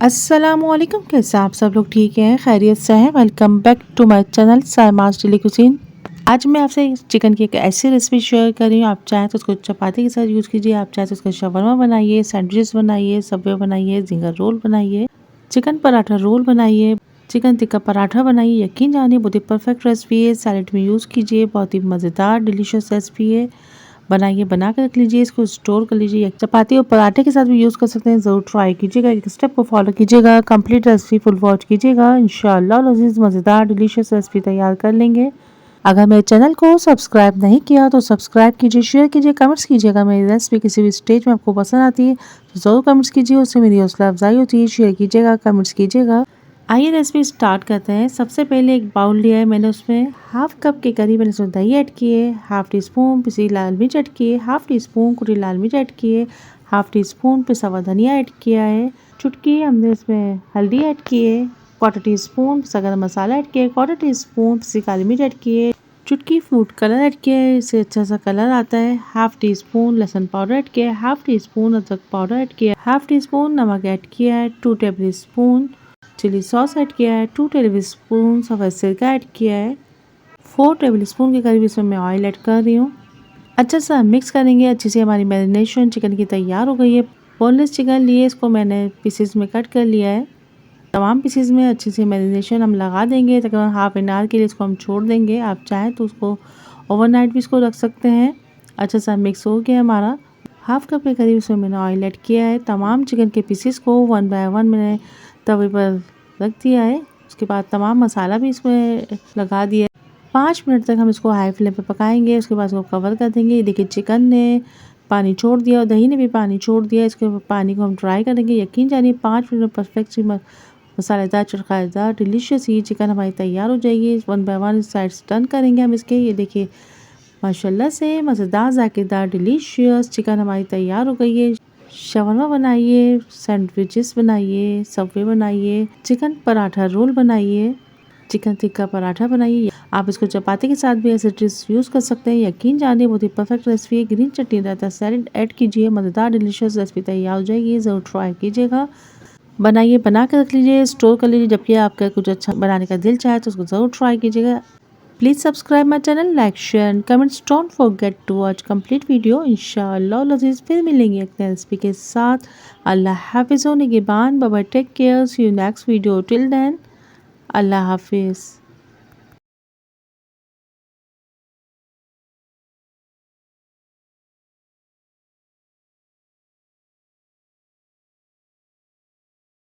अस्सलामुअलैकुम, कैसे आप सब लोग ठीक हैं, खैरियत से हैं। Welcome back to my channel Saima's daily cuisine. आज मैं आपसे चिकन की एक ऐसी रेसिपी शेयर कर रही हूँ। आप चाहें तो उसको चपाती के साथ यूज़ कीजिए, आप चाहें तो उसका शवरमा बनाइए, सैंडविचेस बनाइए, सबवे बनाइए, जिंगर रोल बनाइए, चिकन पराठा रोल बनाइए, चिकन टिक्का पराठा बनाइए। यकीन जानिए बहुत ही परफेक्ट रेसिपी है। सैलेड में यूज़ कीजिए, बहुत ही मज़ेदार डिलीशियस रेसिपी है। बनाइए, बना कर रख लीजिए, इसको स्टोर कर लीजिए। एक चपाती और पराठे के साथ भी यूज़ कर सकते हैं। ज़रूर ट्राई कीजिएगा, एक स्टेप को फॉलो कीजिएगा, कंप्लीट रेसिपी फुल वॉच कीजिएगा। इंशाअल्लाह लजीज मज़ेदार डिलीशियस रेसिपी तैयार कर लेंगे। अगर मेरे चैनल को सब्सक्राइब नहीं किया तो सब्सक्राइब कीजिए, शेयर कीजिए, कमेंट्स कीजिएगा। मेरी रेसिपी किसी भी स्टेज में आपको पसंद आती है तो ज़रूर कमेंट्स कीजिए, उससे मेरी हौसला अफजाई होती है। शेयर कीजिएगा, कमेंट्स कीजिएगा। आइए रेसिपी स्टार्ट करते हैं। सबसे पहले एक बाउल लिया है मैंने, उसमें हाफ कप के करीब मैंने इसमें दही ऐड किए, हाफ टी स्पून पिसी लाल मिर्च ऐड किए, हाफ टी स्पून कुटी लाल मिर्च ऐड किए, हाफ टी स्पून पिसा हुआ धनिया ऐड किया है, चुटकी हमने इसमें हल्दी ऐड किए, क्वार्टर टी स्पून पिसा गरम मसाला ऐड किया, क्वार्टर टी स्पून पिसी काली मिर्च ऐड किए, चुटकी फूड कलर ऐड किया है, इससे अच्छा सा कलर आता है, हाफ टी स्पून लहसुन पाउडर ऐड किया है, हाफ टी स्पून अदरक पाउडर ऐड किया है, हाफ टी स्पून नमक ऐड किया है, 2 tablespoon chilli sauce add किया है, 2 टेबल स्पून सफ़ेद सिरका ऐड किया है, 4 टेबल स्पून के करीब इसमें मैं ऑयल ऐड कर रही हूँ। अच्छा सा मिक्स करेंगे। अच्छी से हमारी मैरिनेशन चिकन की तैयार हो गई है। बोनलेस चिकन लिए, इसको मैंने पीसेस में कट कर लिया है। तमाम पीसेस में अच्छी से मैरिनेशन हम लगा देंगे। तकरीबन हाफ एन आवर के लिए इसको हम छोड़ देंगे। आप चाहें तो उसको ओवरनाइट भी इसको रख सकते हैं। अच्छा सा मिक्स हो गया हमारा। हाफ कप के करीब इसमें मैंने ऑयल ऐड किया है। तमाम चिकन के पीसेस को 1 बाय 1 मैंने तवे पर रख दिया है। उसके बाद तमाम मसाला भी इसमें लगा दिया है। 5 मिनट तक हम इसको हाई फ्लेम पे पकाएंगे। उसके बाद इसको कवर कर देंगे। देखिए चिकन ने पानी छोड़ दिया और दही ने भी पानी छोड़ दिया। इसके पानी को हम ड्राई करेंगे। यकीन जानिए 5 मिनट में परफेक्ट सी मसालेदार चटखारेदार डिलीशियस ये चिकन हमारी तैयार हो जाएगी। 1 बाय 1 साइड्स टर्न करेंगे हम इसके। ये देखिए माशाल्लाह से मज़ेदार जायकेदार डिलीशियस चिकन हमारी तैयार हो गई है। शवरमा बनाइए, सैंडविचेस बनाइए, सबवे बनाइए, चिकन पराठा रोल बनाइए, चिकन टिक्का पराठा बनाइए। आप इसको चपाती के साथ भी ऐसे डिश यूज़ कर सकते हैं। यकीन जानिए बहुत ही परफेक्ट रेसिपी है। ग्रीन चटनी रहता सैलेड ऐड कीजिए, मज़ेदार डिलीशियस रेसिपी तैयार हो जाएगी। ज़रूर ट्राई कीजिएगा। बनाइए, बना कर रख लीजिए, स्टोर कर लीजिए। जबकि आपका कुछ अच्छा बनाने का दिल चाहे तो उसको ज़रूर ट्राई कीजिएगा। Please subscribe my channel, like share and comments. Don't forget to watch complete video. इंशाअल्लाह लजीज फिर मिलेंगे एक नई रेसिपी के साथ। अल्लाह हाफिज़ होने के बाद bye bye, take care, see you next video. Till then Allah हाफिज़।